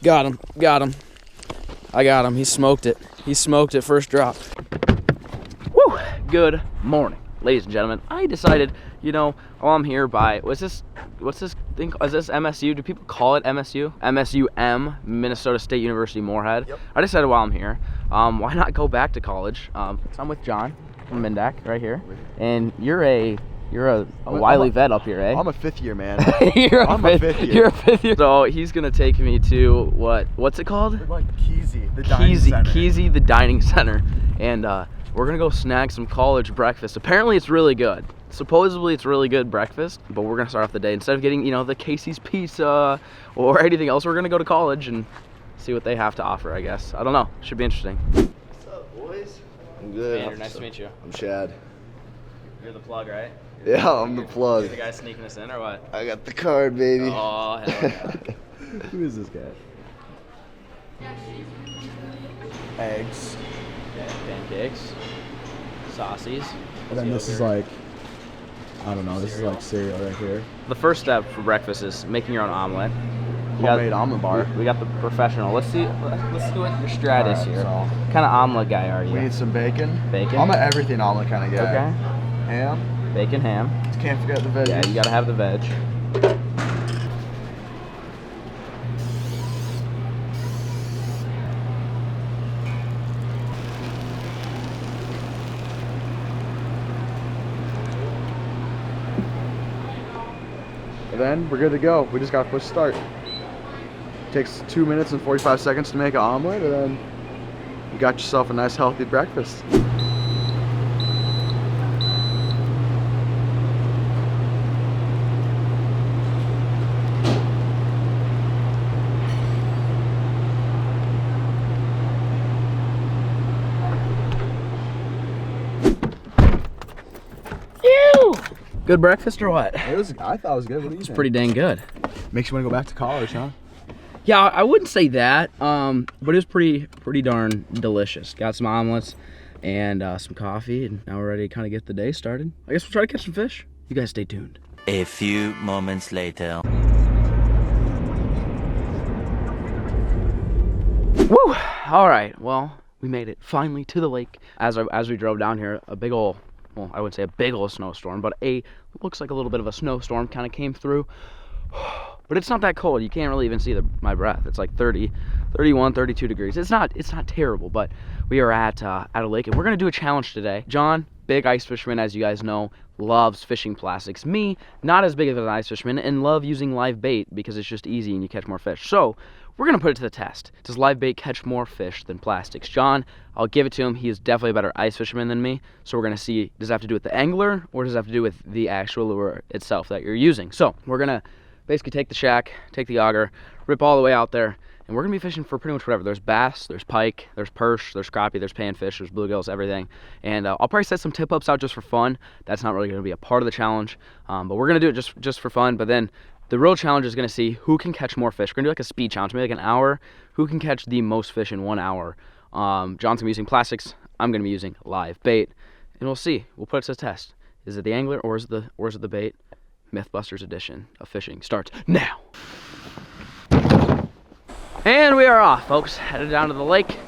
Got him. I got him. He smoked it. First drop. Woo! Good morning, ladies and gentlemen. I decided, while I'm here by, what's this thing? Is this MSU? Do people call it MSU? MSUM, Minnesota State University Moorhead. Yep. I decided while I'm here, why not go back to college? So I'm with John from Mindak right here, and you're a wily vet up here, eh? I'm a fifth year, man. You're a fifth year. So he's gonna take me to what's it called? Like Keezy, the dining center. Keezy, the dining center, and we're gonna go snag some college breakfast. Apparently, it's really good. Supposedly, it's really good breakfast. But we're gonna start off the day instead of getting the Casey's Pizza or anything else. We're gonna go to college and see what they have to offer. I guess I don't know. Should be interesting. What's up, boys? I'm good. Andrew, nice to meet you. I'm Chad. You're the plug, right? Yeah, I'm the plug. You're the guy sneaking us in, or what? I got the card, baby. Oh, hell yeah. Who is this guy? Eggs. Yeah, pancakes. Saucies. And then this is like, I don't know, this is like cereal right here. The first step for breakfast is making your own omelet. Homemade omelet bar. We got the professional. Let's see what your strat is here. So What kind of omelet guy are you? we need some bacon. Bacon? I'm an everything omelet kind of guy. Okay. Ham. Bacon, ham. Can't forget the veggies. Yeah, you gotta have the veg. And then we're good to go. We just gotta push start. Takes 2 minutes and 45 seconds to make an omelet, and then you got yourself a nice healthy breakfast. Good breakfast or what? I thought it was good. What do you think? It's pretty dang good. Makes you want to go back to college, huh? Yeah, I wouldn't say that, but it was pretty darn delicious. Got some omelets and some coffee, and now we're ready to kind of get the day started. I guess we'll try to catch some fish. You guys stay tuned. A few moments later. Woo! All right, well, we made it finally to the lake. As we drove down here, a big ol', well, I wouldn't say a big ol' snowstorm, but looks like a little bit of a snowstorm kind of came through. But it's not that cold. You can't really even see my breath. It's like 30, 31, 32 degrees. It's not terrible, but we are at a lake, and we're gonna do a challenge today. John, big ice fisherman, as you guys know, loves fishing plastics. Me, not as big of an ice fisherman, and love using live bait because it's just easy and you catch more fish. So we're gonna put it to the test. Does live bait catch more fish than plastics? John, I'll give it to him. He is definitely a better ice fisherman than me. So we're gonna see, does it have to do with the angler or does it have to do with the actual lure itself that you're using? So we're gonna basically take the shack, take the auger, rip all the way out there, and we're gonna be fishing for pretty much whatever. There's bass, there's pike, there's perch, there's crappie, there's panfish, there's bluegills, everything. And I'll probably set some tip-ups out just for fun. That's not really gonna be a part of the challenge, but we're gonna do it just for fun. But then the real challenge is gonna see who can catch more fish. We're gonna do like a speed challenge, maybe like an hour. Who can catch the most fish in 1 hour? John's gonna be using plastics. I'm gonna be using live bait, and we'll see. We'll put it to the test. Is it the angler or is it the bait? Mythbusters edition of fishing starts now. And we are off, folks. Headed down to the lake.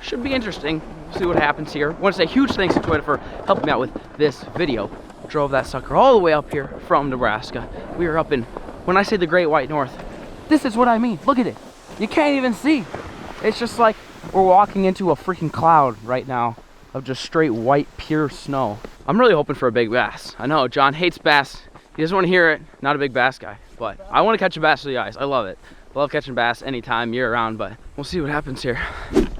Should be interesting. See what happens here. I want to say huge thanks to Twitter for helping me out with this video. Drove that sucker all the way up here from Nebraska. We are up in, when I say the Great White North, this is what I mean. Look at it. You can't even see. It's just like we're walking into a freaking cloud right now of just straight white, pure snow. I'm really hoping for a big bass. I know John hates bass. He doesn't want to hear it. Not a big bass guy, but I want to catch a bass with you guys. I love it. Love catching bass anytime, year round, but we'll see what happens here.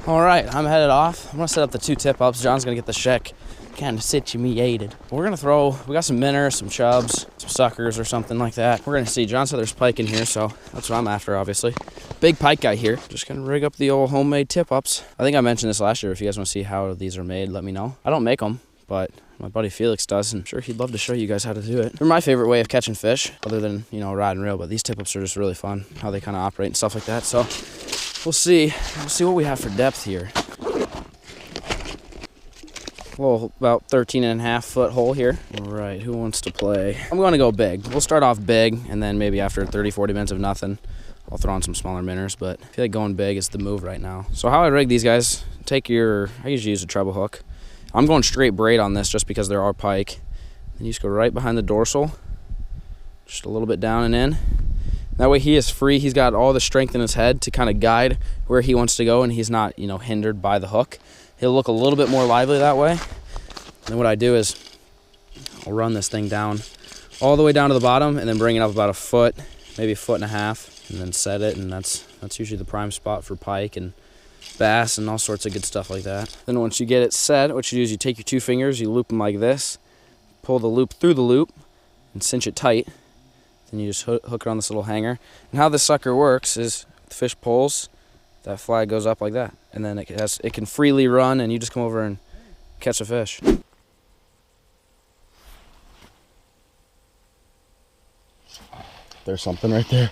All right, I'm headed off. I'm gonna set up the 2 tip-ups. John's gonna get the shack kind of situated. We're gonna we got some minnows, some chubs, some suckers or something like that. We're gonna see. John said there's pike in here, so that's what I'm after, obviously. Big pike guy here. Just gonna rig up the old homemade tip-ups. I think I mentioned this last year. If you guys wanna see how these are made, let me know. I don't make them, but my buddy Felix does, and I'm sure he'd love to show you guys how to do it. They're my favorite way of catching fish, other than, rod and reel, but these tip-ups are just really fun, how they kind of operate and stuff like that. So we'll see what we have for depth here. Well, about 13.5-foot hole here. All right, who wants to play? I'm gonna go big. We'll start off big, and then maybe after 30, 40 minutes of nothing, I'll throw on some smaller minnows, but I feel like going big is the move right now. So how I rig these guys, I usually use a treble hook. I'm going straight braid on this just because there are pike. Then you just go right behind the dorsal, just a little bit down and in. That way he is free. He's got all the strength in his head to kind of guide where he wants to go, and he's not, hindered by the hook. He'll look a little bit more lively that way. Then what I do is I'll run this thing down all the way down to the bottom and then bring it up about a foot, maybe a foot and a half, and then set it, and that's usually the prime spot for pike and bass and all sorts of good stuff like that. Then once you get it set, what you do is you take your 2 fingers, you loop them like this, pull the loop through the loop, and cinch it tight. Then you just hook it on this little hanger. And how this sucker works is the fish pulls, that flag goes up like that, and then it can freely run, and you just come over and catch a fish. There's something right there.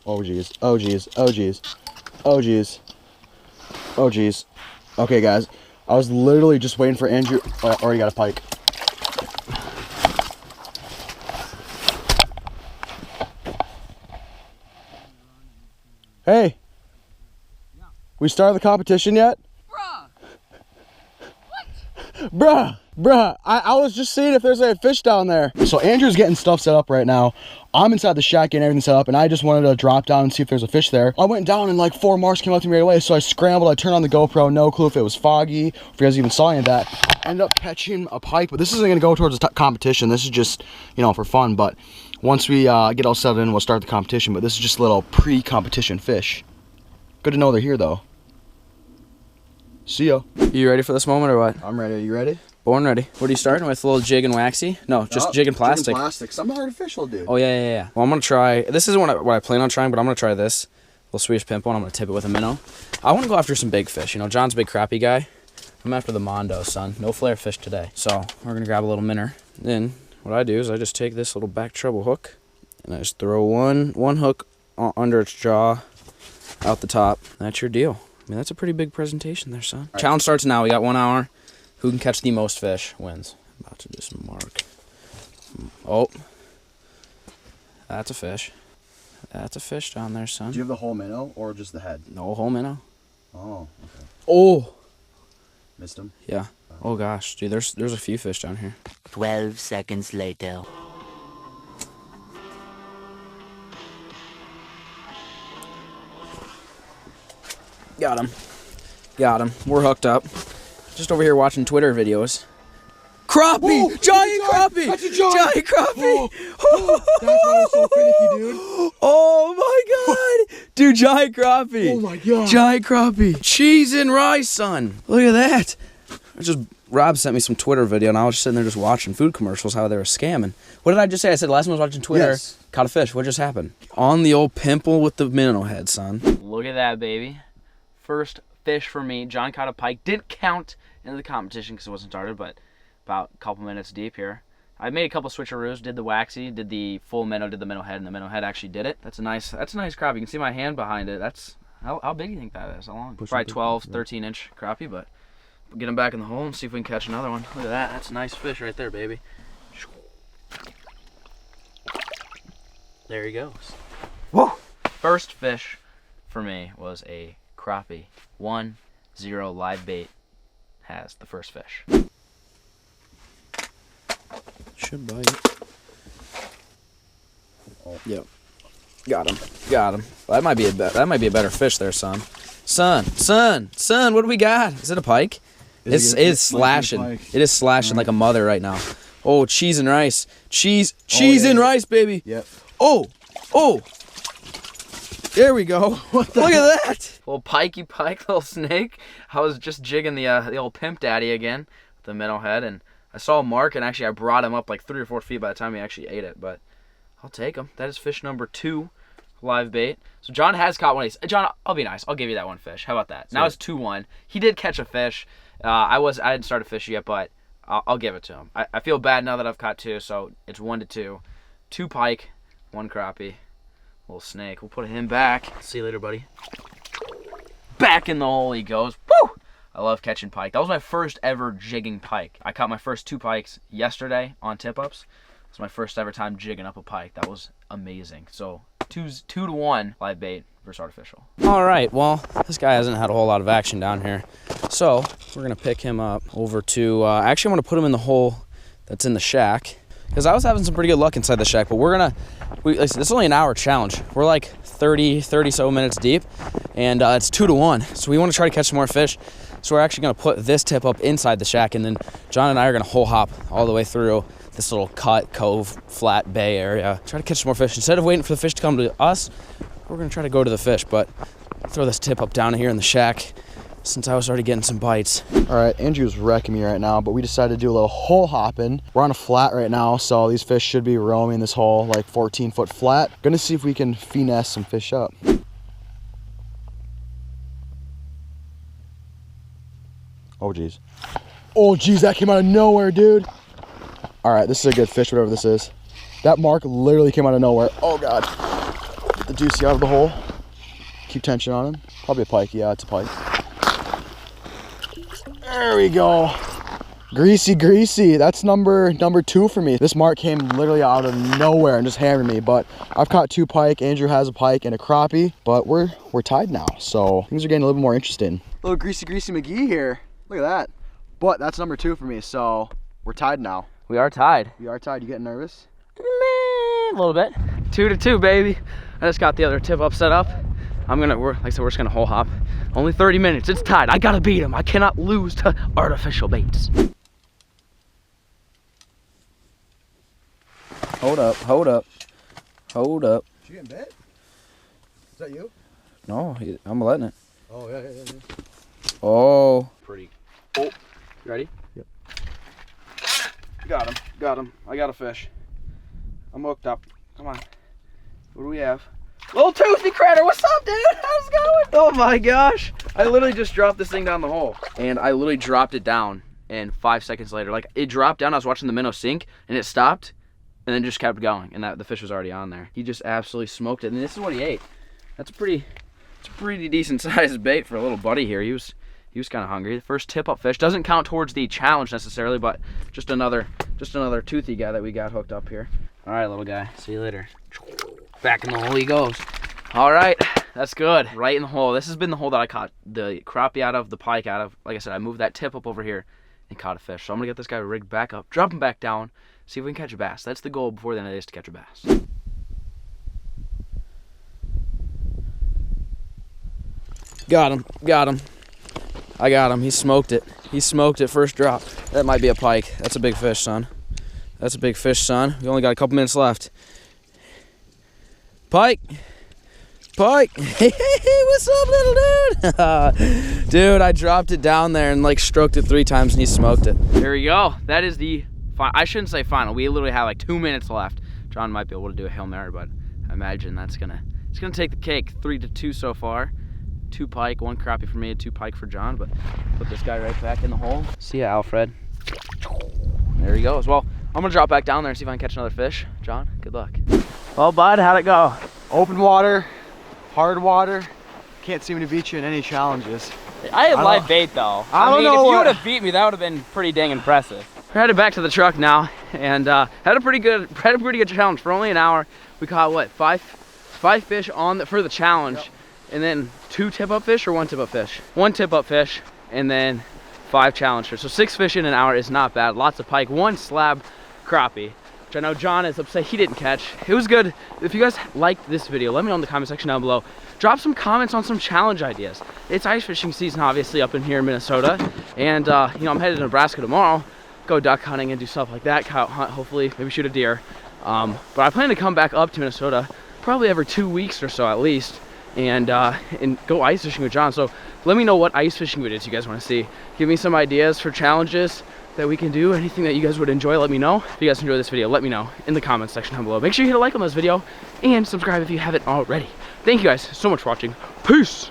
Oh geez, oh geez, oh geez, oh geez, oh geez. Okay guys, I was literally just waiting for Andrew. Oh, I already got a pike. Hey, we started the competition yet? Bruh, I was just seeing if there's a fish down there. So Andrew's getting stuff set up right now. I'm inside the shack getting everything set up, and I just wanted to drop down and see if there's a fish there. I went down and like 4 marks came up to me right away, so I scrambled. I turned on the GoPro, no clue if it was foggy, if you guys even saw any of that. I ended up catching a pike, but this isn't gonna go towards the competition. This is just, for fun. But once we get all settled in, we'll start the competition. But this is just a little pre-competition fish. Good to know they're here though. See ya. You ready for this moment or what? I'm ready. Are you ready? Born ready. What are you starting with? A little jig and waxy? No, just jig and plastic. Jig and plastic. Some artificial, dude. Oh, yeah. Well, I'm going to try. This isn't what I plan on trying, but I'm going to try this. Little Swedish pimple, and I'm going to tip it with a minnow. I want to go after some big fish. John's a big crappie guy. I'm after the Mondo, son. No Flair fish today. So we're going to grab a little minnow. Then what I do is I just take this little back treble hook, and I just throw one hook under its jaw out the top. That's your deal. That's a pretty big presentation there, son. Right. Challenge starts now. We got 1 hour. Who can catch the most fish wins. I'm about to just mark. Oh. That's a fish. That's a fish down there, son. Do you have the whole minnow or just the head? No, whole minnow. Oh, okay. Oh. Missed him? Yeah. Oh, gosh. Dude, there's a few fish down here. 12 seconds later. Got him. We're hooked up. Just over here watching Twitter videos. Crappie! Whoa, Giant crappie! That's a giant Crappie! That's why I'm so finicky, dude. Oh my god! Dude, giant crappie! Oh my god. Giant crappie. Cheese and rice, son. Look at that. Rob sent me some Twitter video, and I was just sitting there just watching food commercials, how they were scamming. What did I just say? I said last time I was watching Twitter, yes. Caught a fish. What just happened? On the old pimple with the minnow head, son. Look at that, baby. First fish for me. John caught a pike. Didn't count into the competition because it wasn't started, but about a couple minutes deep here. I made a couple switcheroos, did the waxy, did the full minnow, did the minnow head, and the minnow head actually did it. That's a nice crappie. You can see my hand behind it. That's how big do you think that is? How long? Probably 12, 13-inch crappie, but we'll get him back in the hole and see if we can catch another one. Look at that. That's a nice fish right there, baby. There he goes. Whoa! First fish for me was a crappie. 1-0 live bait has the first fish. Should bite. Oh. Yep. Got him. Well, that might be a better fish there, son. Son, what do we got? Is it a pike? It's slashing. It is slashing like a mother right now. Oh, cheese and rice. Cheese and rice, baby. Yep. Oh. There we go. Look at that. Little pikey pike, little snake. I was just jigging the old pimp daddy again with the minnow head, and I saw a mark, and actually I brought him up like 3 or 4 feet by the time he actually ate it, but I'll take him. That is fish number 2, live bait. So John has caught one of these. John, I'll be nice. I'll give you that one fish. How about that? Now it's 2-1. He did catch a fish. I hadn't started fishing yet, but I'll give it to him. I feel bad now that I've caught 2, so it's 1-2. 2 pike, 1 crappie. Little snake. We'll put him back. See you later, buddy. Back in the hole he goes. Woo! I love catching pike. That was my first ever jigging pike. I caught my first 2 pikes yesterday on tip-ups. It's my first ever time jigging up a pike. That was amazing. So 2 to 1 live bait versus artificial. All right, well, this guy hasn't had a whole lot of action down here. So we're gonna pick him up over to, actually I'm gonna put him in the hole that's in the shack, because I was having some pretty good luck inside the shack, but like I said, this is only an hour challenge. We're like 30 so minutes deep, and it's 2 to 1. So we wanna try to catch some more fish. So we're actually gonna put this tip up inside the shack, and then John and I are gonna hole hop all the way through this little cut, cove, flat bay area. Try to catch some more fish. Instead of waiting for the fish to come to us, we're gonna try to go to the fish, but throw this tip up down here in the shack since I was already getting some bites. All right, Andrew's wrecking me right now, but we decided to do a little hole hopping. We're on a flat right now, so these fish should be roaming this hole, like 14-foot flat. Gonna see if we can finesse some fish up. Oh geez. Oh geez, that came out of nowhere, dude. All right, this is a good fish, whatever this is. That mark literally came out of nowhere. Oh God. Get the deucey out of the hole. Keep tension on him. Probably a pike, yeah, it's a pike. There we go. Greasy, greasy. That's number 2 for me. This mark came literally out of nowhere and just hammered me, but I've caught 2 pike. Andrew has a pike and a crappie, but we're tied now, so things are getting a little bit more interesting. Little greasy, greasy McGee here. Look at that. But that's number 2 for me, so we're tied now. We are tied. We are tied. You getting nervous? A little bit. 2 to 2, baby. I just got the other tip up set up. Like I said, we're just gonna hole hop. Only 30 minutes, it's tied. I gotta beat him. I cannot lose to artificial baits. Hold up, hold up, hold up. Did you get bit? Is that you? No, I'm letting it. Oh, yeah. Oh. Pretty. Oh, you ready? Yep. Got him. I got a fish. I'm hooked up. Come on. What do we have? Little toothy critter, what's up, dude? How's it going? Oh my gosh. I literally just dropped this thing down the hole. And I literally dropped it down, and 5 seconds later, like, it dropped down, I was watching the minnow sink, and it stopped, and then just kept going, and the fish was already on there. He just absolutely smoked it, and this is what he ate. It's a pretty decent sized bait for a little buddy here. He was kind of hungry. The first tip up fish doesn't count towards the challenge necessarily, but just another toothy guy that we got hooked up here. All right, little guy, see you later. Back in the hole he goes. All right, that's good. Right in the hole. This has been the hole that I caught the crappie out of, the pike out of. Like I said, I moved that tip up over here and caught a fish. So I'm gonna get this guy rigged back up, drop him back down, see if we can catch a bass. That's the goal before the end of the day, is to catch a bass. Got him. I got him. He smoked it. First drop. That might be a pike. That's a big fish, son. That's a big fish, son. We only got a couple minutes left. Pike. Hey, what's up, little dude? Dude, I dropped it down there and like stroked it 3 times and he smoked it. There we go. That is the I shouldn't say final. We literally have like 2 minutes left. John might be able to do a Hail Mary, but I imagine it's gonna take the cake. 3 to 2 so far. 2 pike, 1 crappie for me, and 2 pike for John. But put this guy right back in the hole. See ya, Alfred. There he goes. Well, I'm gonna drop back down there and see if I can catch another fish. John, good luck. Well, bud, how'd it go? Open water, hard water. Can't seem to beat you in any challenges. I had live bait though. I don't know if you what- would have beat me, that would have been pretty dang impressive. We're headed back to the truck now, and had a pretty good challenge for only an hour. We caught what, five fish for the challenge, yep. And then 2 tip-up fish or 1 tip-up fish? 1 tip-up fish, and then 5 challenge fish. So 6 fish in an hour is not bad. Lots of pike, 1 slab crappie, which I know John is upset he didn't catch. It was good. If you guys liked this video, let me know in the comment section down below. Drop some comments on some challenge ideas. It's ice fishing season, obviously, up in here in Minnesota, and you know, I'm headed to Nebraska tomorrow. Go duck hunting and do stuff like that, coyote hunt, hopefully, maybe shoot a deer. But I plan to come back up to Minnesota probably every 2 weeks or so at least, and go ice fishing with John. So let me know what ice fishing videos you guys want to see. Give me some ideas for challenges that we can do. Anything that you guys would enjoy, let me know. If you guys enjoyed this video, let me know in the comments section down below. Make sure you hit a like on this video and subscribe if you haven't already. Thank you guys so much for watching. Peace!